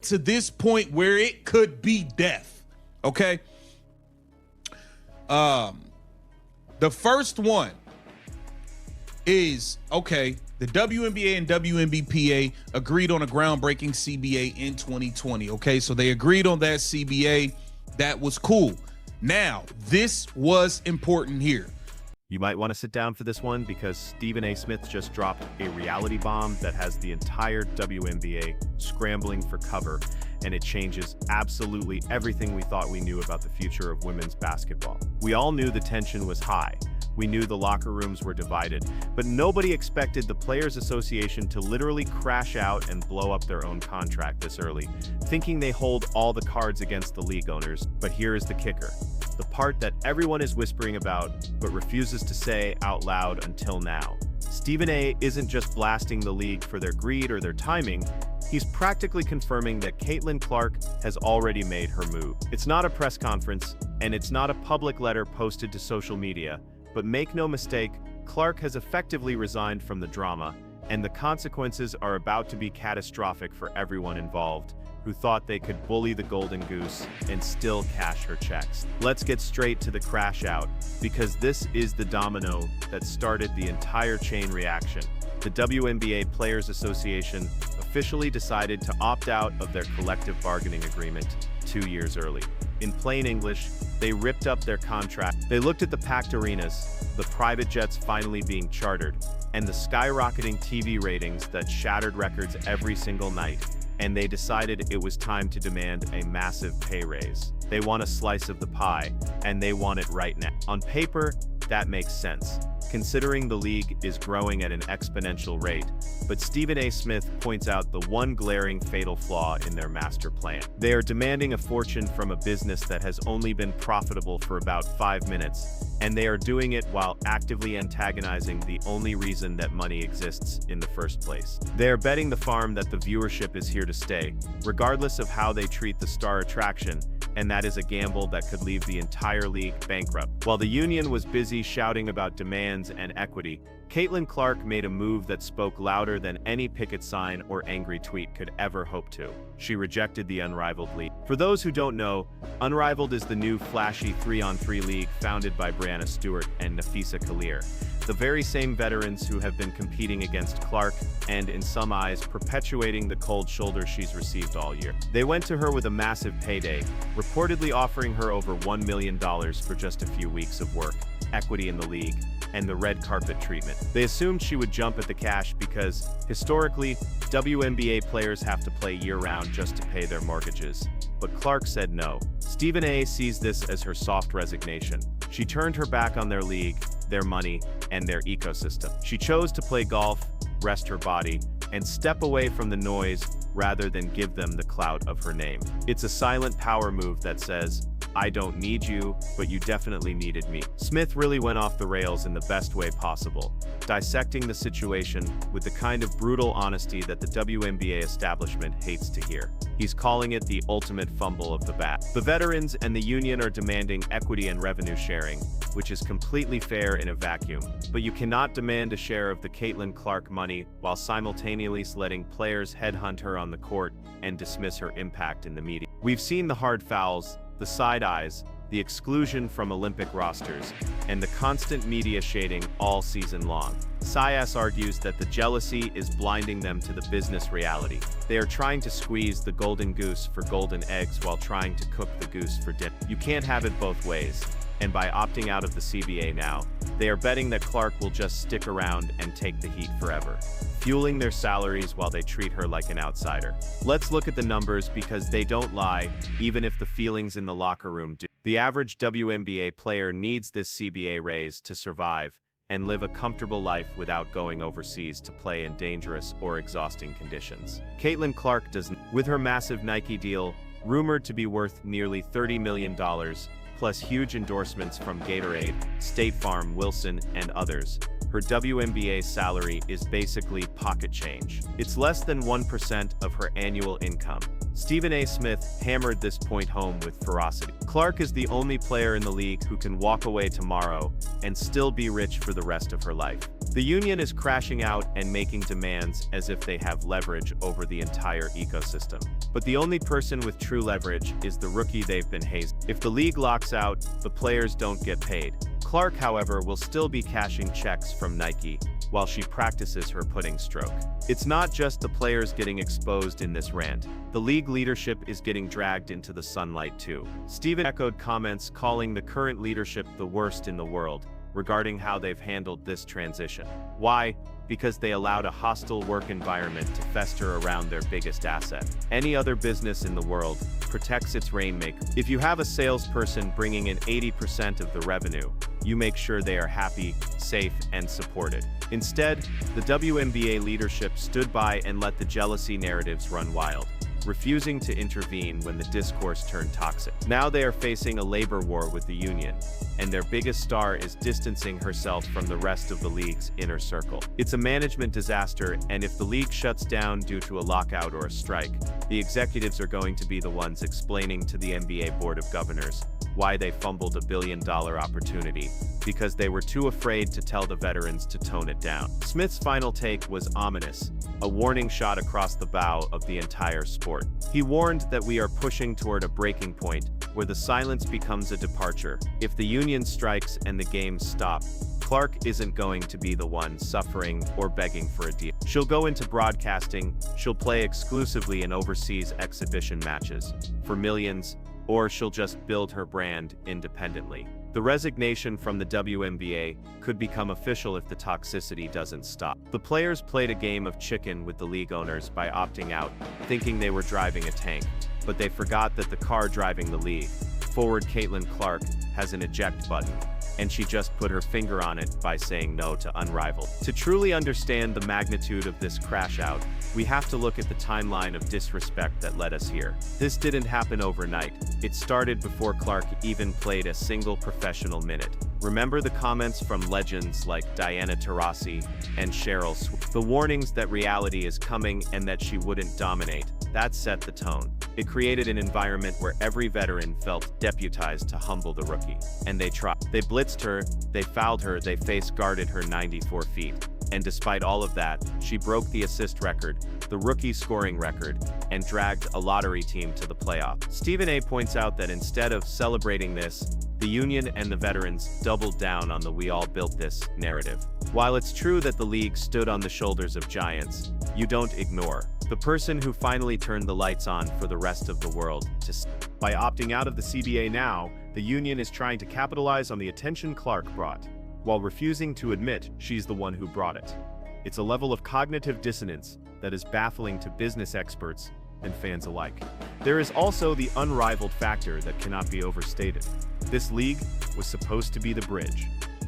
to this point where it could be death. Okay. The first one is, okay, the WNBA and WNBPA agreed on a groundbreaking CBA in 2020. Okay, so they agreed on that CBA. That was cool. Now, this was important here. You might want to sit down for this one because Stephen A. Smith just dropped a reality bomb that has the entire WNBA scrambling for cover, and it changes absolutely everything we thought we knew about the future of women's basketball. We all knew the tension was high. We knew the locker rooms were divided, but nobody expected the Players Association to literally crash out and blow up their own contract this early, thinking they hold all the cards against the league owners. But here is the kicker. The part that everyone is whispering about, but refuses to say out loud until now. Stephen A. isn't just blasting the league for their greed or their timing, he's practically confirming that Caitlin Clark has already made her move. It's not a press conference, and it's not a public letter posted to social media, but make no mistake, Clark has effectively resigned from the drama, and the consequences are about to be catastrophic for everyone involved, who thought they could bully the Golden Goose and still cash her checks. Let's get straight to the crash out, because this is the domino that started the entire chain reaction. The WNBA Players Association officially decided to opt out of their collective bargaining agreement 2 years early. In plain English, they ripped up their contract. They looked at the packed arenas, the private jets finally being chartered, and the skyrocketing TV ratings that shattered records every single night, and they decided it was time to demand a massive pay raise. They want a slice of the pie, and they want it right now. On paper, that makes sense, considering the league is growing at an exponential rate, but Stephen A. Smith points out the one glaring fatal flaw in their master plan. They are demanding a fortune from a business that has only been profitable for about 5 minutes, and they are doing it while actively antagonizing the only reason that money exists in the first place. They are betting the farm that the viewership is here to stay, regardless of how they treat the star attraction, and that is a gamble that could leave the entire league bankrupt. While the union was busy shouting about demands and equity, Caitlin Clark made a move that spoke louder than any picket sign or angry tweet could ever hope to. She rejected the Unrivaled league. For those who don't know, Unrivaled is the new flashy 3-on-3 league founded by Brianna Stewart and Nafisa Kalir, the very same veterans who have been competing against Clark and, in some eyes, perpetuating the cold shoulder she's received all year. They went to her with a massive payday, reportedly offering her over $1 million for just a few weeks of work, equity in the league, and the red carpet treatment. They assumed she would jump at the cash because, historically, WNBA players have to play year-round just to pay their mortgages. But Clark said no. Stephen A. sees this as her soft resignation. She turned her back on their league, their money, and their ecosystem. She chose to play golf, rest her body, and step away from the noise rather than give them the clout of her name. It's a silent power move that says, I don't need you, but you definitely needed me. Smith really went off the rails in the best way possible, dissecting the situation with the kind of brutal honesty that the WNBA establishment hates to hear. He's calling it the ultimate fumble of the bat. The veterans and the union are demanding equity and revenue sharing, which is completely fair in a vacuum, but you cannot demand a share of the Caitlin Clark money while simultaneously letting players headhunt her on the court and dismiss her impact in the media. We've seen the hard fouls, the side eyes, the exclusion from Olympic rosters, and the constant media shading all season long. Sias argues that the jealousy is blinding them to the business reality. They are trying to squeeze the golden goose for golden eggs while trying to cook the goose for dinner. You can't have it both ways, and by opting out of the CBA now, they are betting that Clark will just stick around and take the heat forever, fueling their salaries while they treat her like an outsider. Let's look at the numbers because they don't lie, even if the feelings in the locker room do. The average WNBA player needs this CBA raise to survive and live a comfortable life without going overseas to play in dangerous or exhausting conditions. Caitlin Clark doesn't. With her massive Nike deal, rumored to be worth nearly $30 million, plus huge endorsements from Gatorade, State Farm, Wilson, and others, her WNBA salary is basically pocket change. It's less than 1% of her annual income. Stephen A. Smith hammered this point home with ferocity. Clark is the only player in the league who can walk away tomorrow and still be rich for the rest of her life. The union is crashing out and making demands as if they have leverage over the entire ecosystem. But the only person with true leverage is the rookie they've been hazing. If the league locks out, the players don't get paid. Clark, however, will still be cashing checks from Nike while she practices her putting stroke. It's not just the players getting exposed in this rant. The league leadership is getting dragged into the sunlight too. Steven echoed comments calling the current leadership the worst in the world regarding how they've handled this transition. Why? Because they allowed a hostile work environment to fester around their biggest asset. Any other business in the world protects its rainmaker. If you have a salesperson bringing in 80% of the revenue, you make sure they are happy, safe, and supported. Instead, the WNBA leadership stood by and let the jealousy narratives run wild, refusing to intervene when the discourse turned toxic. Now they are facing a labor war with the union, and their biggest star is distancing herself from the rest of the league's inner circle. It's a management disaster, and if the league shuts down due to a lockout or a strike, the executives are going to be the ones explaining to the NBA Board of Governors why they fumbled a billion-dollar opportunity, because they were too afraid to tell the veterans to tone it down. Smith's final take was ominous, a warning shot across the bow of the entire sport. He warned that we are pushing toward a breaking point where the silence becomes a departure. If the union strikes and the games stop, Clark isn't going to be the one suffering or begging for a deal. She'll go into broadcasting, she'll play exclusively in overseas exhibition matches for millions, or she'll just build her brand independently. The resignation from the WNBA could become official if the toxicity doesn't stop. The players played a game of chicken with the league owners by opting out, thinking they were driving a tank, but they forgot that the car driving the league, forward Caitlin Clark, has an eject button, and she just put her finger on it by saying no to Unrivaled. To truly understand the magnitude of this crash out, we have to look at the timeline of disrespect that led us here. This didn't happen overnight. It started before Clark even played a single professional minute. Remember the comments from legends like Diana Taurasi and Cheryl Swoops? The warnings that reality is coming and that she wouldn't dominate. That set the tone. It created an environment where every veteran felt deputized to humble the rookie. And they tried. They blitzed her, they fouled her, they face guarded her 94 feet. And despite all of that, she broke the assist record, the rookie scoring record, and dragged a lottery team to the playoff. Stephen A. points out that instead of celebrating this, the union and the veterans doubled down on the "we all built this" narrative. While it's true that the league stood on the shoulders of giants, you don't ignore the person who finally turned the lights on for the rest of the world to see. By opting out of the CBA now, the union is trying to capitalize on the attention Clark brought, while refusing to admit she's the one who brought it. It's a level of cognitive dissonance that is baffling to business experts and fans alike. There is also the unrivaled factor that cannot be overstated. This league was supposed to be the bridge.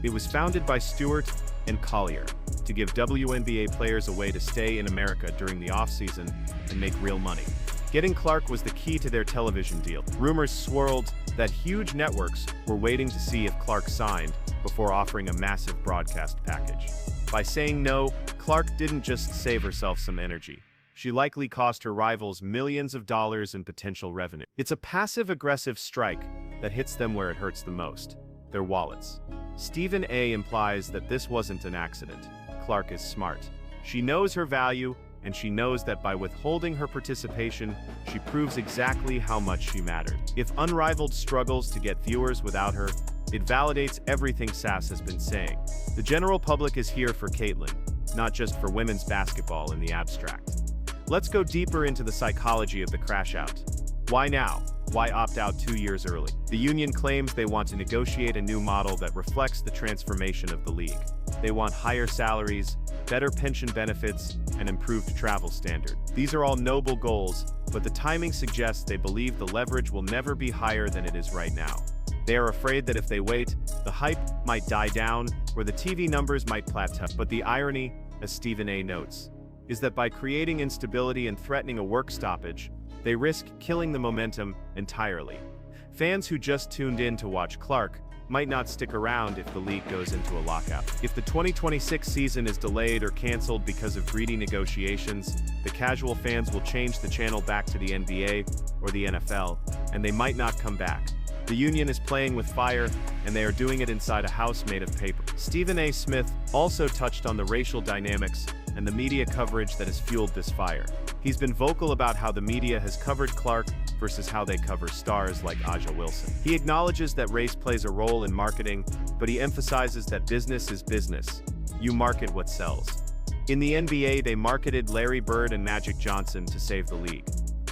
It was founded by Stewart and Collier to give WNBA players a way to stay in America during the off-season and make real money. Getting Clark was the key to their television deal. Rumors swirled that huge networks were waiting to see if Clark signed before offering a massive broadcast package. By saying no, Clark didn't just save herself some energy. She likely cost her rivals millions of dollars in potential revenue. It's a passive-aggressive strike that hits them where it hurts the most, their wallets. Stephen A. implies that this wasn't an accident. Clark is smart. She knows her value, and she knows that by withholding her participation, she proves exactly how much she mattered. If Unrivaled struggles to get viewers without her, it validates everything Sass has been saying. The general public is here for Caitlin, not just for women's basketball in the abstract. Let's go deeper into the psychology of the crash out. Why now? Why opt out 2 years early? The union claims they want to negotiate a new model that reflects the transformation of the league. They want higher salaries, better pension benefits, and improved travel standard. These are all noble goals, but the timing suggests they believe the leverage will never be higher than it is right now. They are afraid that if they wait, the hype might die down, or the TV numbers might plateau. But the irony, as Stephen A. notes, is that by creating instability and threatening a work stoppage, they risk killing the momentum entirely. Fans who just tuned in to watch Clark might not stick around if the league goes into a lockout. If the 2026 season is delayed or canceled because of greedy negotiations, the casual fans will change the channel back to the NBA or the NFL, and they might not come back. The union is playing with fire, and they are doing it inside a house made of paper. Stephen A. Smith also touched on the racial dynamics and the media coverage that has fueled this fire. He's been vocal about how the media has covered Clark versus how they cover stars like Aja Wilson. He acknowledges that race plays a role in marketing, but he emphasizes that business is business. You market what sells. In the NBA, they marketed Larry Bird and Magic Johnson to save the league.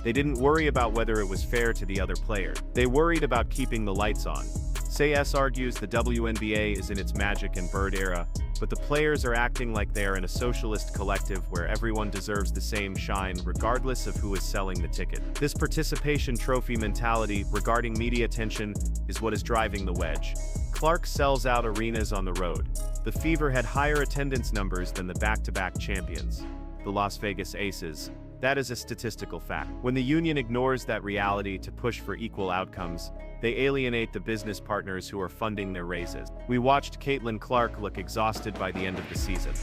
They didn't worry about whether it was fair to the other player. They worried about keeping the lights on. Say argues the WNBA is in its Magic and Bird era, but the players are acting like they are in a socialist collective where everyone deserves the same shine regardless of who is selling the ticket. This participation trophy mentality regarding media attention is what is driving the wedge. Clark sells out arenas on the road. The Fever had higher attendance numbers than the back-to-back champions, the Las Vegas Aces. That is a statistical fact. When the union ignores that reality to push for equal outcomes, they alienate the business partners who are funding their raises. We watched Caitlin Clark look exhausted by the end of the season.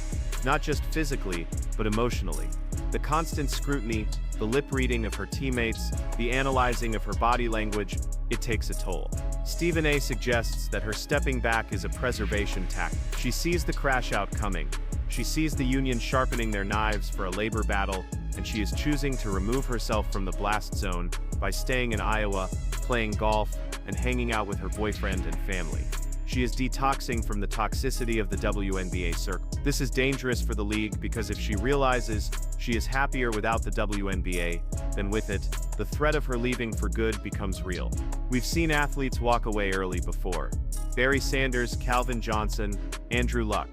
Not just physically, but emotionally. The constant scrutiny, the lip reading of her teammates, the analyzing of her body language, it takes a toll. Stephen A. suggests that her stepping back is a preservation tactic. She sees the crash out coming. She sees the union sharpening their knives for a labor battle, and she is choosing to remove herself from the blast zone by staying in Iowa, playing golf, and hanging out with her boyfriend and family. She is detoxing from the toxicity of the WNBA circle. This is dangerous for the league because if she realizes she is happier without the WNBA than with it, the threat of her leaving for good becomes real. We've seen athletes walk away early before. Barry Sanders, Calvin Johnson, Andrew Luck.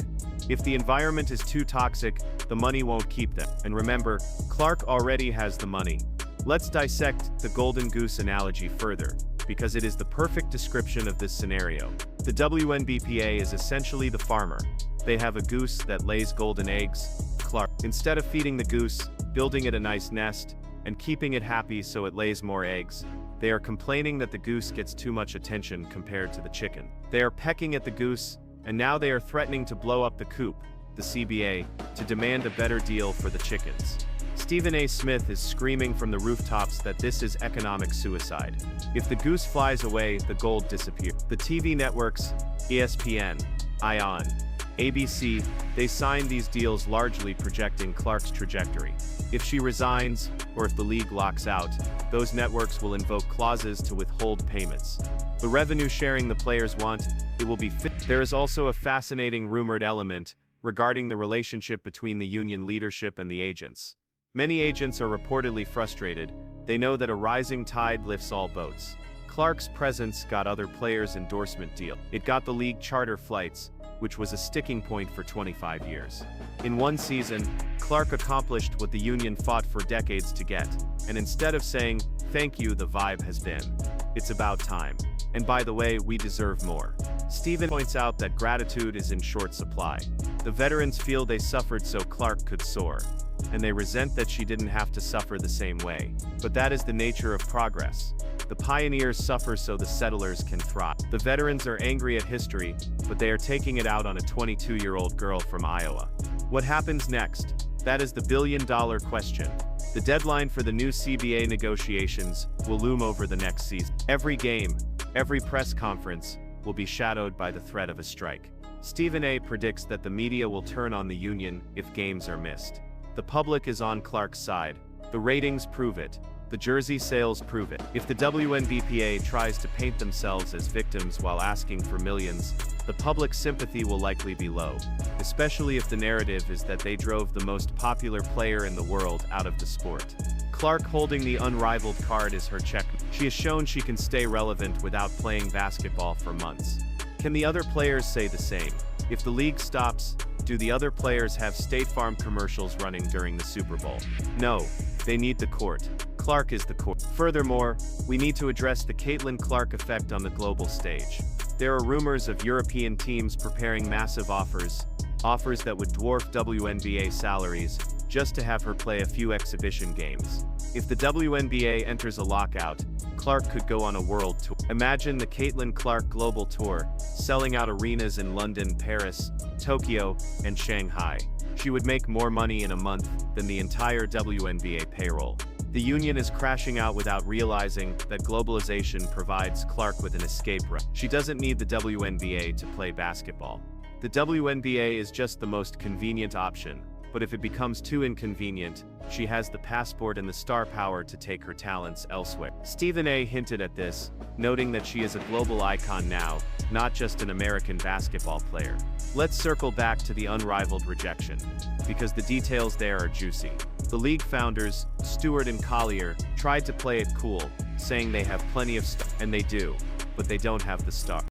If the environment is too toxic, the money won't keep them. And remember, Clark already has the money. Let's dissect the golden goose analogy further, because it is the perfect description of this scenario. The WNBPA is essentially the farmer. They have a goose that lays golden eggs. Clark, instead of feeding the goose, building it a nice nest, and keeping it happy so it lays more eggs, they are complaining that the goose gets too much attention compared to the chicken. They are pecking at the goose, and now they are threatening to blow up the coop, the CBA, to demand a better deal for the chickens. Stephen A. Smith is screaming from the rooftops that this is economic suicide. If the goose flies away, the gold disappears. The TV networks, ESPN, ION, ABC, they signed these deals largely projecting Clark's trajectory. If she resigns, or if the league locks out, those networks will invoke clauses to withhold payments. The revenue sharing the players want, it will be fit. There is also a fascinating rumored element regarding the relationship between the union leadership and the agents. Many agents are reportedly frustrated. They know that a rising tide lifts all boats. Clark's presence got other players' endorsement deal. It got the league charter flights, which was a sticking point for 25 years. In one season, Clark accomplished what the union fought for decades to get. And instead of saying, "Thank you," the vibe has been, "It's about time. And by the way, we deserve more." Stephen points out that gratitude is in short supply. The veterans feel they suffered so Clark could soar, and they resent that she didn't have to suffer the same way. But that is the nature of progress. The pioneers suffer so the settlers can thrive. The veterans are angry at history, but they are taking it out on a 22-year-old girl from Iowa. What happens next? That is the billion-dollar question. The deadline for the new CBA negotiations will loom over the next season. Every game, every press conference, will be shadowed by the threat of a strike. Stephen A. predicts that the media will turn on the union if games are missed. The public is on Clark's side. The ratings prove it. The jersey sales prove it. If the WNBPA tries to paint themselves as victims while asking for millions, the public's sympathy will likely be low, especially if the narrative is that they drove the most popular player in the world out of the sport. Clark holding the Unrivaled card is her check. She has shown she can stay relevant without playing basketball for months. Can the other players say the same? If the league stops, do the other players have State Farm commercials running during the Super Bowl? No, they need the court. Clark is the court. Furthermore, we need to address the Caitlin Clark effect on the global stage. There are rumors of European teams preparing massive offers that would dwarf WNBA salaries, just to have her play a few exhibition games. If the WNBA enters a lockout, Clark could go on a world tour. Imagine the Caitlin Clark Global Tour, selling out arenas in London, Paris, Tokyo, and Shanghai. She would make more money in a month than the entire WNBA payroll. The union is crashing out without realizing that globalization provides Clark with an escape route. She doesn't need the WNBA to play basketball. The WNBA is just the most convenient option, but if it becomes too inconvenient, she has the passport and the star power to take her talents elsewhere. Stephen A. hinted at this, noting that she is a global icon now, not just an American basketball player. Let's circle back to the Unrivaled rejection, because the details there are juicy. The league founders, Stewart and Collier, tried to play it cool, saying they have plenty of stuff, and they do, but they don't have the star.